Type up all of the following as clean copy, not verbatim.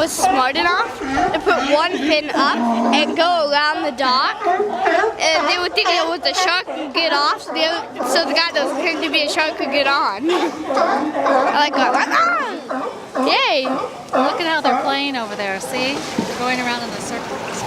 was smart enough to put one fin up and go around the dock, and they would think it was a shark and get off, so the guy that was pretending to be a shark could get on. I like going, ah! Yay! Look at how they're playing over there, see? They're going around in the circles.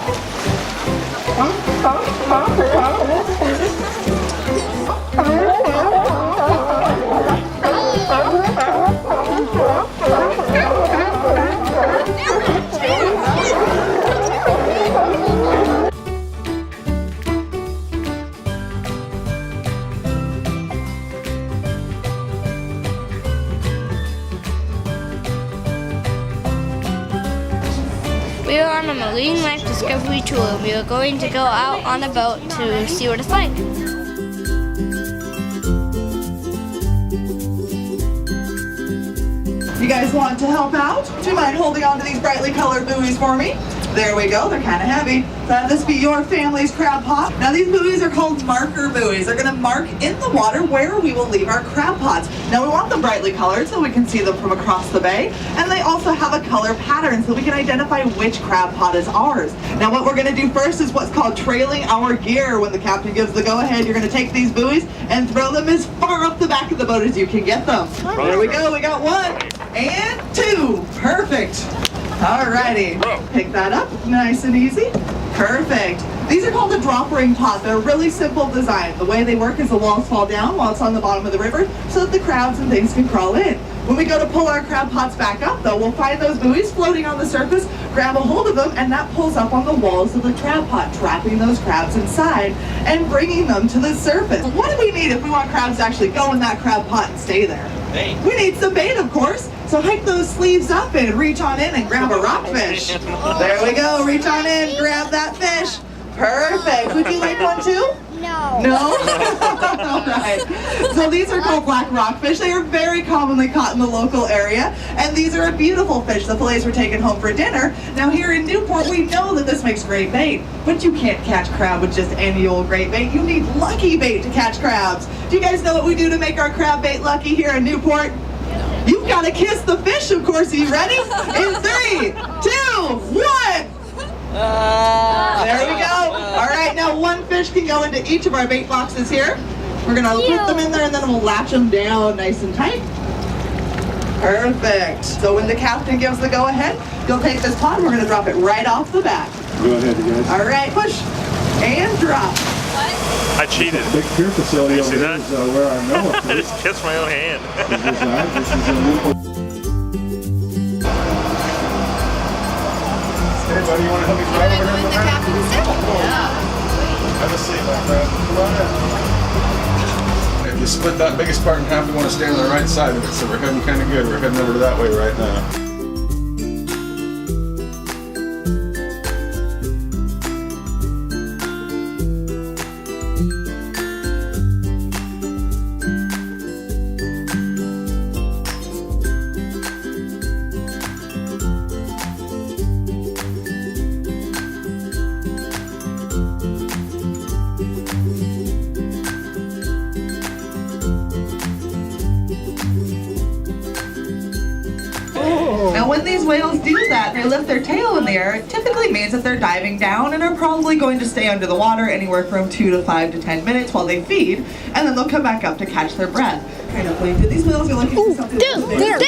We are on a marine life discovery tour, and we are going to go out on a boat to see what it's like. You guys want to help out? Do you mind holding on to these brightly colored buoys for me? There we go, they're kind of heavy. Let this be your family's crab pot. Now these buoys are called marker buoys. They're gonna mark in the water where we will leave our crab pots. Now we want them brightly colored so we can see them from across the bay. And they also have a color pattern so we can identify which crab pot is ours. Now what we're gonna do first is what's called trailing our gear. When the captain gives the go-ahead, you're gonna take these buoys and throw them as far up the back of the boat as you can get them. There we go, we got 1 and 2. Perfect. Alrighty, pick that up, nice and easy. Perfect. These are called a drop ring pot. They're a really simple design. The way they work is the walls fall down while it's on the bottom of the river so that the crabs and things can crawl in. When we go to pull our crab pots back up though, we'll find those buoys floating on the surface, grab a hold of them, and that pulls up on the walls of the crab pot, trapping those crabs inside and bringing them to the surface. What do we need if we want crabs to actually go in that crab pot and stay there? Bait. We need some bait, of course. So hike those sleeves up and reach on in and grab a rockfish. There we go, reach on in, grab that fish. Perfect. Would you like one too? No. No? All right. So these are called black rockfish. They are very commonly caught in the local area. And these are a beautiful fish. The fillets were taken home for dinner. Now here in Newport, we know that this makes great bait. But you can't catch crab with just any old great bait. You need lucky bait to catch crabs. Do you guys know what we do to make our crab bait lucky here in Newport? You've got to kiss the fish, of course. Are you ready? In 3, 2, 1. There we go. All right, now 1 fish can go into each of our bait boxes here. We're gonna put them in there and then we'll latch them down nice and tight. Perfect. So when the captain gives the go ahead, you'll take this pot and we're gonna drop it right off the back. Go ahead, you guys. All right, push and drop. I cheated. Big pier facility over see there that? is where our Noah I just kissed my own hand. This is in Newport. Hey buddy, you want to help me drive over here? The captain's table. Yeah. Have a seat, my friend. Come on in. If you split that biggest part in half, we want to stay on the right side of it, so we're heading kind of good. We're heading over to that way right now. Now when these whales do that, they lift their tail in the air, it typically means that they're diving down and are probably going to stay under the water anywhere from 2 to 5 to 10 minutes while they feed, and then they'll come back up to catch their breath. Kind of pointed. These whales are looking for something. There!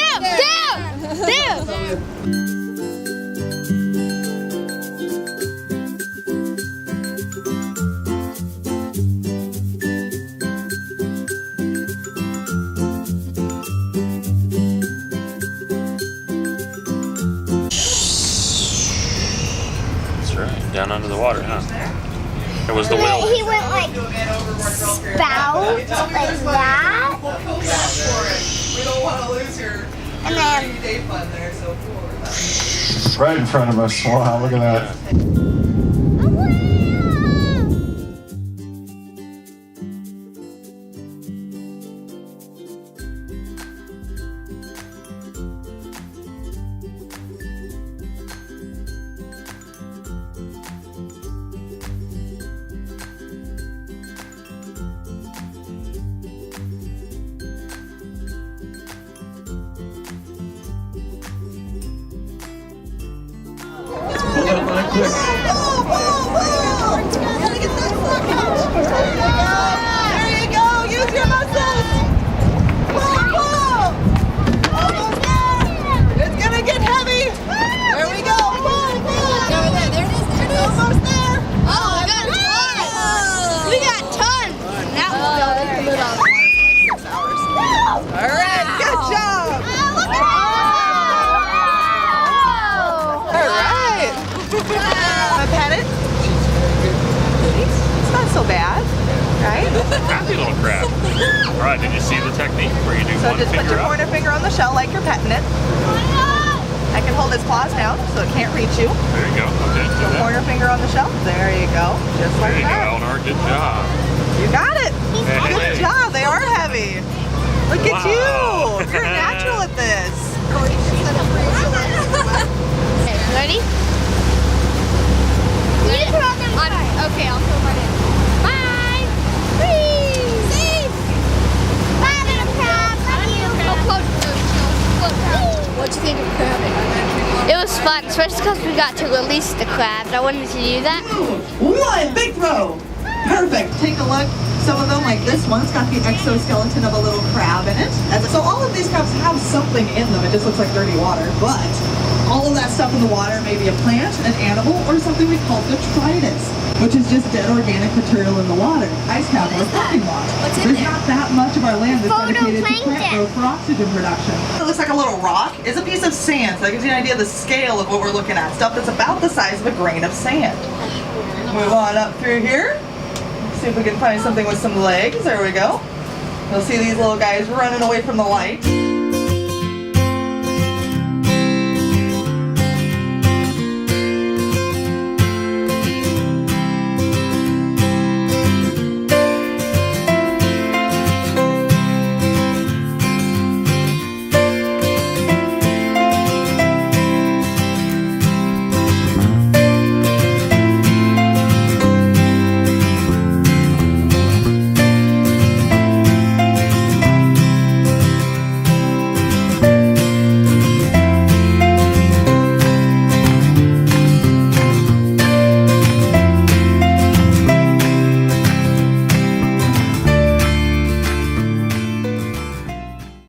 Down under the water, huh? It was the whale. He went like spout like that. We don't want to lose your And then day fun there, so Right in front of us. Wow, look at that. Gotta get that suck out. There you go. Use your muscles. Pull. Almost there. It's gonna get heavy. There we go. Pull. There it is. Almost there. Oh, we got tons. We got tons. That was All right. Good job. All right. Wanna pet it? It's not so bad, right? Happy little crab. All right, did you see the technique where you do So one just put finger your up? pointer finger on the shell like you're petting it. I can hold its claws down so it can't reach you. There you go. Okay, do that. Pointer finger on the shell. There you go. Just There like you go, that. Eleanor. Good job. You got it. Hey, Good hey. job. They are heavy. Look at Wow. you. You're natural at this. Ready? Okay, I'll throw mine in. Bye! Whee! Safe! Bye, little crab! Love you! What'd you think of crabbing? It was fun, especially because we got to release the crabs. I wanted to do that. One big throw. Perfect. Take a look. Some of them, like this one, it's got the exoskeleton of a little crab in it. And so all of these crabs have something in them. It just looks like dirty water. But all of that stuff in the water may be a plant, an animal, or something we call detritus, which is just dead organic material in the water. Ice cap or parking lot. There's not that much of our land that's dedicated to plant growth for oxygen production. It looks like a little rock. It's a piece of sand, so that gives you an idea of the scale of what we're looking at. Stuff that's about the size of a grain of sand. Move on up through here. See if we can find something with some legs. There we go. You'll see these little guys running away from the light.